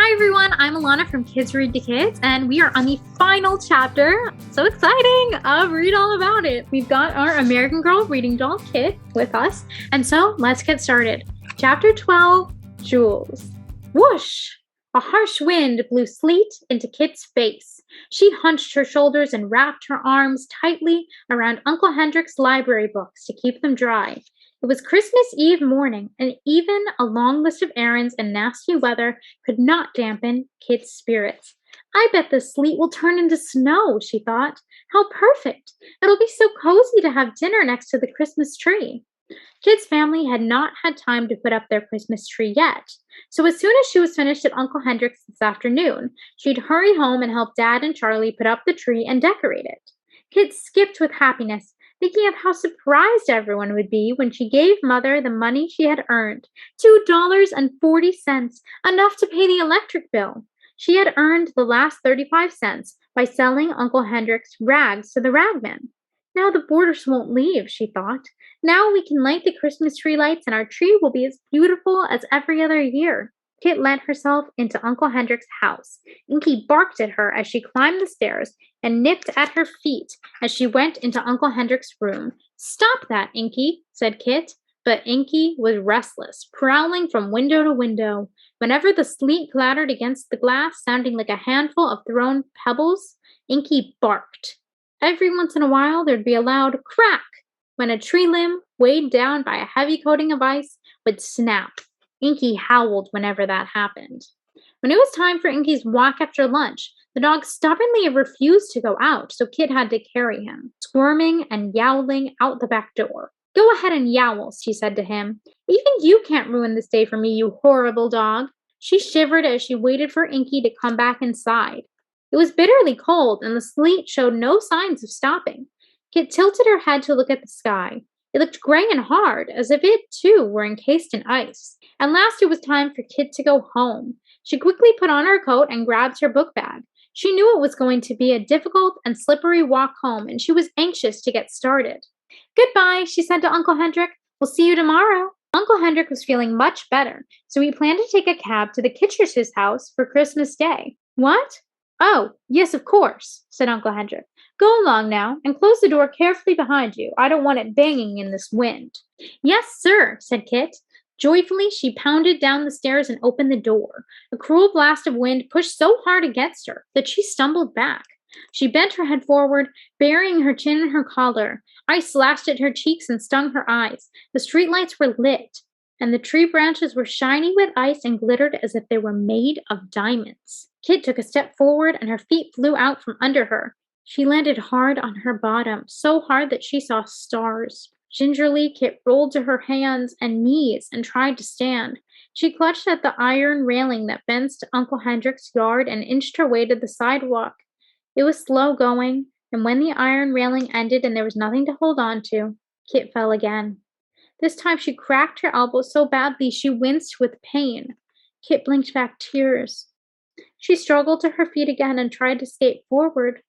Hi everyone, I'm Alana from Kids Read to Kids, and we are on the final chapter, so exciting, of Read All About It. We've got our American Girl reading doll, Kit, with us, and so let's get started. Chapter 12, Jules. Whoosh! A harsh wind blew sleet into Kit's face. She hunched her shoulders and wrapped her arms tightly around Uncle Hendrick's library books to keep them dry. It was Christmas Eve morning, and even a long list of errands and nasty weather could not dampen Kit's spirits. I bet the sleet will turn into snow, she thought. How perfect! It'll be so cozy to have dinner next to the Christmas tree. Kit's family had not had time to put up their Christmas tree yet, so as soon as she was finished at Uncle Hendrick's this afternoon, she'd hurry home and help Dad and Charlie put up the tree and decorate it. Kit skipped with happiness, thinking of how surprised everyone would be when she gave Mother the money she had earned, $2.40, enough to pay the electric bill. She had earned the last 35 cents by selling Uncle Hendrick's rags to the ragman. Now the boarders won't leave, she thought. Now we can light the Christmas tree lights and our tree will be as beautiful as every other year. Kit let herself into Uncle Hendrick's house. Inky barked at her as she climbed the stairs and nipped at her feet as she went into Uncle Hendrick's room. "Stop that, Inky," said Kit. But Inky was restless, prowling from window to window. Whenever the sleet clattered against the glass, sounding like a handful of thrown pebbles, Inky barked. Every once in a while, there'd be a loud crack when a tree limb, weighed down by a heavy coating of ice, would snap. Inky howled whenever that happened. When it was time for Inky's walk after lunch, the dog stubbornly refused to go out, so Kit had to carry him, squirming and yowling out the back door. "Go ahead and yowl," she said to him. "Even you can't ruin this day for me, you horrible dog." She shivered as she waited for Inky to come back inside. It was bitterly cold, and the sleet showed no signs of stopping. Kit tilted her head to look at the sky. It looked gray and hard, as if it, too, were encased in ice. At last it was time for Kit to go home. She quickly put on her coat and grabbed her book bag. She knew it was going to be a difficult and slippery walk home, and she was anxious to get started. "Goodbye," she said to Uncle Hendrick. "We'll see you tomorrow." Uncle Hendrick was feeling much better, so he planned to take a cab to the Kittredge's house for Christmas Day. "What? Oh, yes, of course," said Uncle Hendrick. "Go along now, and close the door carefully behind you. I don't want it banging in this wind." "Yes, sir," said Kit. Joyfully, she pounded down the stairs and opened the door. A cruel blast of wind pushed so hard against her that she stumbled back. She bent her head forward, burying her chin in her collar. Ice slashed at her cheeks and stung her eyes. The streetlights were lit, and the tree branches were shiny with ice and glittered as if they were made of diamonds. Kit took a step forward, and her feet flew out from under her. She landed hard on her bottom, so hard that she saw stars. Gingerly, Kit rolled to her hands and knees and tried to stand. She clutched at the iron railing that fenced Uncle Hendrick's yard and inched her way to the sidewalk. It was slow going, and when the iron railing ended and there was nothing to hold on to, Kit fell again. This time she cracked her elbow so badly she winced with pain. Kit blinked back tears. She struggled to her feet again and tried to skate forward,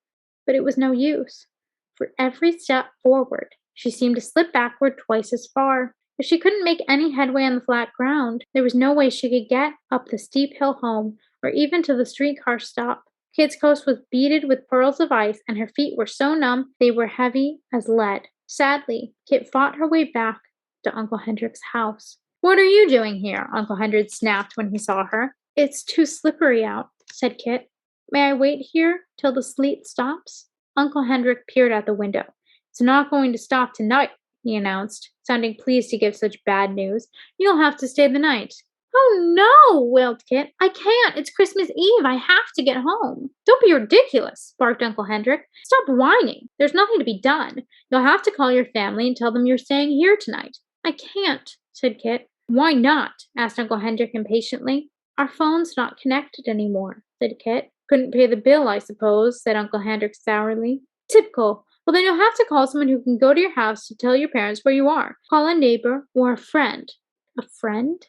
but it was no use. For every step forward, she seemed to slip backward twice as far. If she couldn't make any headway on the flat ground, there was no way she could get up the steep hill home, or even to the streetcar stop. Kit's coat was beaded with pearls of ice, and her feet were so numb they were heavy as lead. Sadly, Kit fought her way back to Uncle Hendrick's house. "What are you doing here?" Uncle Hendrick snapped when he saw her. "It's too slippery out," said Kit. "May I wait here till the sleet stops?" Uncle Hendrick peered out the window. "It's not going to stop tonight," he announced, sounding pleased to give such bad news. "You'll have to stay the night." "Oh, no!" wailed Kit. "I can't. It's Christmas Eve. I have to get home." "Don't be ridiculous," barked Uncle Hendrick. "Stop whining. There's nothing to be done. You'll have to call your family and tell them you're staying here tonight." "I can't," said Kit. "Why not?" asked Uncle Hendrick impatiently. "Our phone's not connected anymore," said Kit. "Couldn't pay the bill, I suppose," said Uncle Hendrick sourly. "Typical. Well, then you'll have to call someone who can go to your house to tell your parents where you are. Call a neighbor or a friend." "A friend?"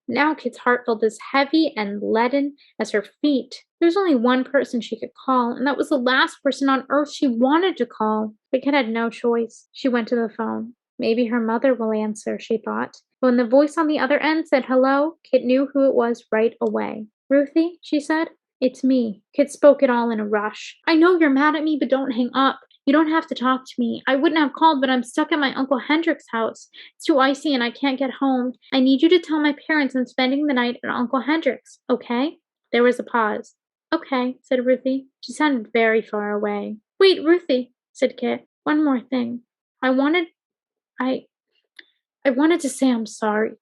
Now Kit's heart felt as heavy and leaden as her feet. There was only one person she could call, and that was the last person on earth she wanted to call. But Kit had no choice. She went to the phone. Maybe her mother will answer, she thought. But when the voice on the other end said hello, Kit knew who it was right away. "Ruthie," she said. "It's me." Kit spoke it all in a rush. "I know you're mad at me, but don't hang up. You don't have to talk to me. I wouldn't have called, but I'm stuck at my Uncle Hendrick's house. It's too icy and I can't get home. I need you to tell my parents I'm spending the night at Uncle Hendrick's, okay?" There was a pause. "Okay," said Ruthie. She sounded very far away. "Wait, Ruthie," said Kit. "One more thing. I wanted I I wanted to say I'm sorry.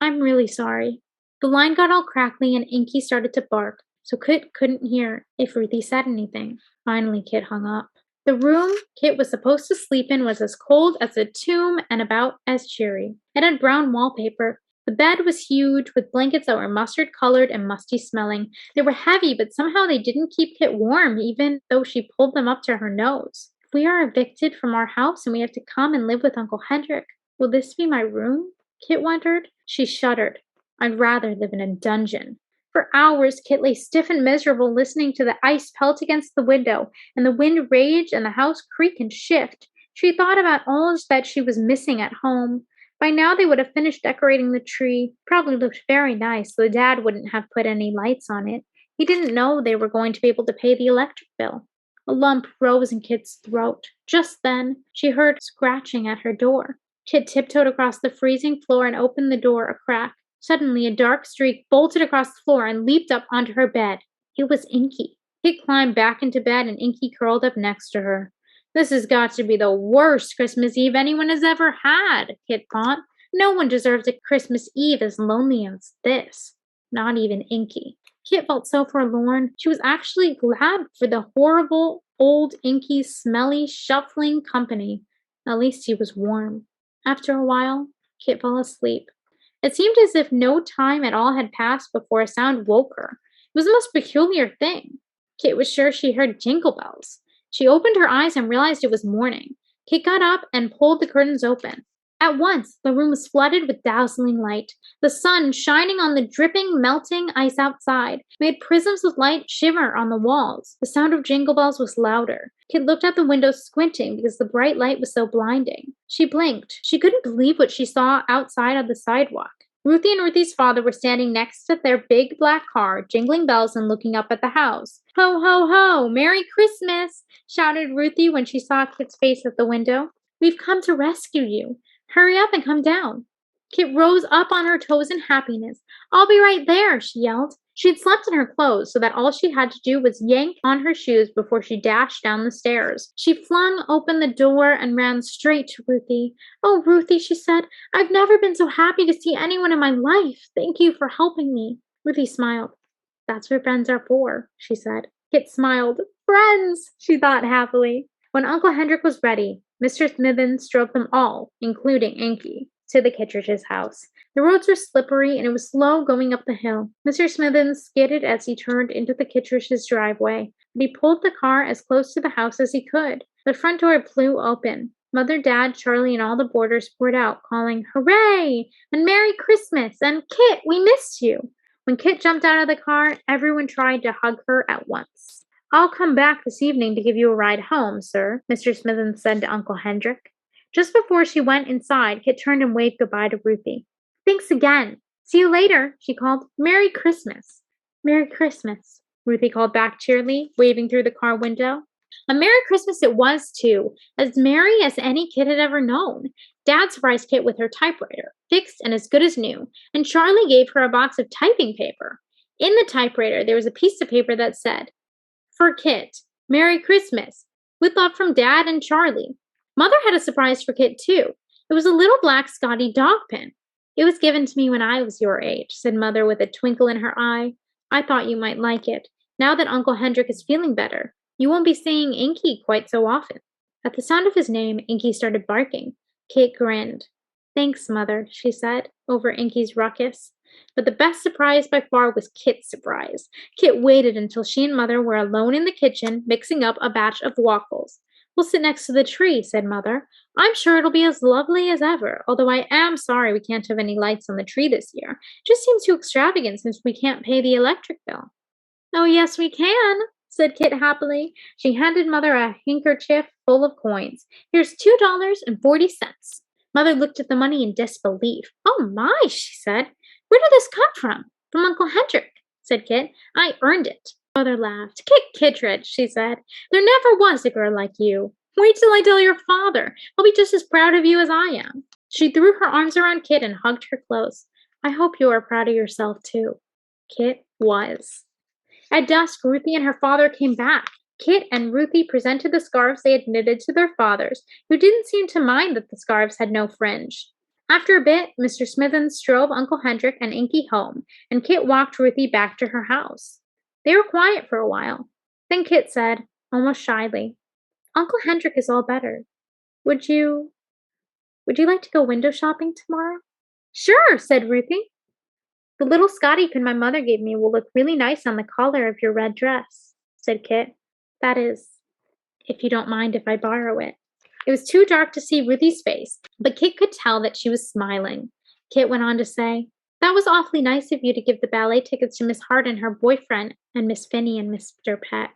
I'm really sorry." The line got all crackly and Inky started to bark, so Kit couldn't hear if Ruthie said anything. Finally, Kit hung up. The room Kit was supposed to sleep in was as cold as a tomb and about as cheery. It had brown wallpaper. The bed was huge, with blankets that were mustard-colored and musty-smelling. They were heavy, but somehow they didn't keep Kit warm, even though she pulled them up to her nose. "If we are evicted from our house and we have to come and live with Uncle Hendrick, will this be my room?" Kit wondered. She shuddered. "I'd rather live in a dungeon." For hours, Kit lay stiff and miserable, listening to the ice pelt against the window, and the wind rage and the house creak and shift. She thought about all that she was missing at home. By now, they would have finished decorating the tree. Probably looked very nice, so the dad wouldn't have put any lights on it. He didn't know they were going to be able to pay the electric bill. A lump rose in Kit's throat. Just then, she heard scratching at her door. Kit tiptoed across the freezing floor and opened the door a crack. Suddenly, a dark streak bolted across the floor and leaped up onto her bed. It was Inky. Kit climbed back into bed and Inky curled up next to her. "This has got to be the worst Christmas Eve anyone has ever had," Kit thought. "No one deserves a Christmas Eve as lonely as this. Not even Inky." Kit felt so forlorn. She was actually glad for the horrible old Inky's smelly, shuffling company. At least he was warm. After a while, Kit fell asleep. It seemed as if no time at all had passed before a sound woke her. It was the most peculiar thing. Kit was sure she heard jingle bells. She opened her eyes and realized it was morning. Kit got up and pulled the curtains open. At once, the room was flooded with dazzling light. The sun, shining on the dripping, melting ice outside, made prisms of light shimmer on the walls. The sound of jingle bells was louder. Kit looked out the window, squinting because the bright light was so blinding. She blinked. She couldn't believe what she saw outside on the sidewalk. Ruthie and Ruthie's father were standing next to their big black car, jingling bells and looking up at the house. "Ho, ho, ho! Merry Christmas!" shouted Ruthie when she saw Kit's face at the window. "We've come to rescue you. Hurry up and come down." Kit rose up on her toes in happiness. "I'll be right there," she yelled. She had slept in her clothes, so that all she had to do was yank on her shoes before she dashed down the stairs. She flung open the door and ran straight to Ruthie. "Oh, Ruthie," she said, "I've never been so happy to see anyone in my life. Thank you for helping me." Ruthie smiled. "That's what friends are for," she said. Kit smiled. "Friends," she thought happily. When Uncle Hendrick was ready, Mr. Smithens drove them all, including Inky, to the Kittredge's house. The roads were slippery and it was slow going up the hill. Mr. Smithens skidded as he turned into the Kittredge's driveway, but he pulled the car as close to the house as he could. The front door flew open. Mother, Dad, Charlie, and all the boarders poured out, calling, "Hooray!" and "Merry Christmas!" and "Kit, we missed you!" When Kit jumped out of the car, everyone tried to hug her at once. "I'll come back this evening to give you a ride home, sir," Mr. Smithens said to Uncle Hendrick. Just before she went inside, Kit turned and waved goodbye to Ruthie. "Thanks again. See you later," she called. "Merry Christmas." "Merry Christmas," Ruthie called back cheerily, waving through the car window. A Merry Christmas it was, too, as merry as any Kit had ever known. Dad surprised Kit with her typewriter, fixed and as good as new, and Charlie gave her a box of typing paper. In the typewriter, there was a piece of paper that said, "For Kit, Merry Christmas, with love from Dad and Charlie." Mother had a surprise for Kit, too. It was a little black Scotty dog pin. "It was given to me when I was your age," said Mother with a twinkle in her eye. "I thought you might like it. Now that Uncle Hendrick is feeling better, you won't be seeing Inky quite so often." At the sound of his name, Inky started barking. Kit grinned. "Thanks, Mother," she said, over Inky's ruckus. But the best surprise by far was Kit's surprise. Kit waited until she and Mother were alone in the kitchen, mixing up a batch of waffles. "We'll sit next to the tree," said Mother. "I'm sure it'll be as lovely as ever, although I am sorry we can't have any lights on the tree this year. It just seems too extravagant since we can't pay the electric bill." "Oh, yes, we can," said Kit happily. She handed Mother a handkerchief full of coins. "Here's $2.40. Mother looked at the money in disbelief. "Oh, my," she said. "Where did this come from?" "From Uncle Hendrick," said Kit. I earned it. Mother laughed. Kit Kittredge, she said. There never was a girl like you. Wait till I tell your father. He'll be just as proud of you as I am. She threw her arms around Kit and hugged her close. I hope you are proud of yourself, too. Kit was. At dusk, Ruthie and her father came back. Kit and Ruthie presented the scarves they had knitted to their fathers, who didn't seem to mind that the scarves had no fringe. After a bit, Mr. Smithens drove Uncle Hendrick and Inky home, and Kit walked Ruthie back to her house. They were quiet for a while. Then Kit said, almost shyly, Uncle Hendrick is all better. Would you like to go window shopping tomorrow? Sure, said Ruthie. The little Scotty pin my mother gave me will look really nice on the collar of your red dress, said Kit. That is, if you don't mind if I borrow it. It was too dark to see Ruthie's face, but Kit could tell that she was smiling. Kit went on to say, that was awfully nice of you to give the ballet tickets to Miss Hart and her boyfriend and Miss Finney and Mr. Peck.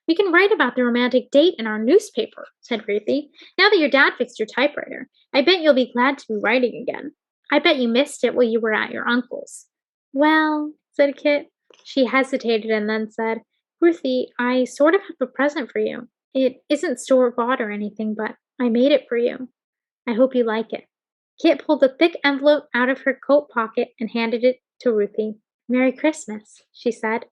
We can write about the romantic date in our newspaper, said Ruthie. Now that your dad fixed your typewriter, I bet you'll be glad to be writing again. I bet you missed it while you were at your uncle's. Well, said Kit. She hesitated and then said, Ruthie, I sort of have a present for you. It isn't store-bought or anything, but I made it for you. I hope you like it. Kit pulled a thick envelope out of her coat pocket and handed it to Ruthie. Merry Christmas, she said.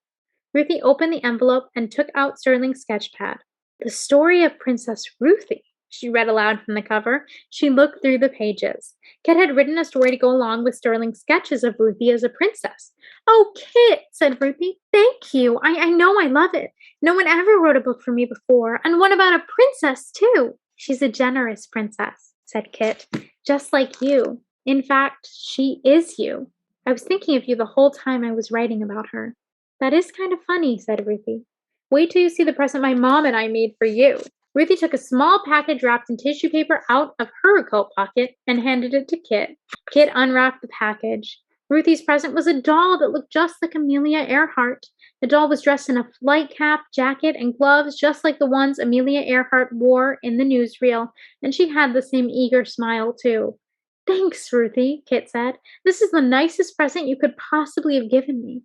Ruthie opened the envelope and took out Sterling's sketchpad. The Story of Princess Ruthie, she read aloud from the cover. She looked through the pages. Kit had written a story to go along with Sterling's sketches of Ruthie as a princess. Oh, Kit, said Ruthie. Thank you. I know I love it. No one ever wrote a book for me before, and one about a princess, too. She's a generous princess, said Kit, just like you. In fact, she is you. I was thinking of you the whole time I was writing about her. That is kind of funny, said Ruthie. Wait till you see the present my mom and I made for you. Ruthie took a small package wrapped in tissue paper out of her coat pocket and handed it to Kit. Kit unwrapped the package. Ruthie's present was a doll that looked just like Amelia Earhart. The doll was dressed in a flight cap, jacket, and gloves just like the ones Amelia Earhart wore in the newsreel, and she had the same eager smile, too. Thanks, Ruthie, Kit said. This is the nicest present you could possibly have given me.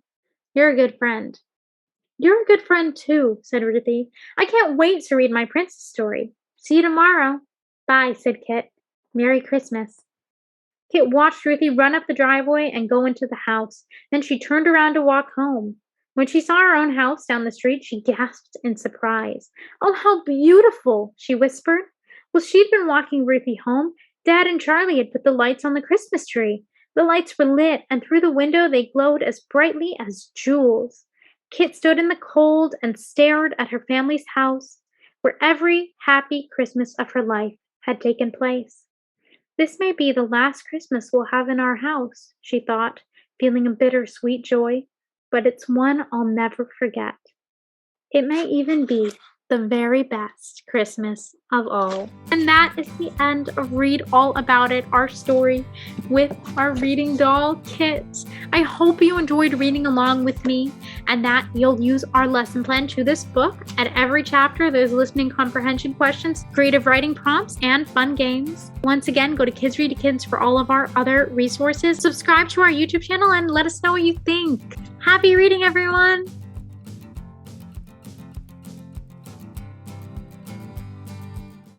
You're a good friend. You're a good friend, too, said Ruthie. I can't wait to read my princess story. See you tomorrow. Bye, said Kit. Merry Christmas. Kit watched Ruthie run up the driveway and go into the house. Then she turned around to walk home. When she saw her own house down the street, she gasped in surprise. Oh, how beautiful, she whispered. Well, she'd been walking Ruthie home. Dad and Charlie had put the lights on the Christmas tree. The lights were lit, and through the window they glowed as brightly as jewels. Kit stood in the cold and stared at her family's house, where every happy Christmas of her life had taken place. This may be the last Christmas we'll have in our house, she thought, feeling a bittersweet joy, but it's one I'll never forget. It may even be the very best Christmas of all. And that is the end of Read All About It, our story with our reading doll, Kit. I hope you enjoyed reading along with me and that you'll use our lesson plan to this book. At every chapter, there's listening comprehension questions, creative writing prompts, and fun games. Once again, go to Kids Read to Kids for all of our other resources. Subscribe to our YouTube channel and let us know what you think. Happy reading, everyone!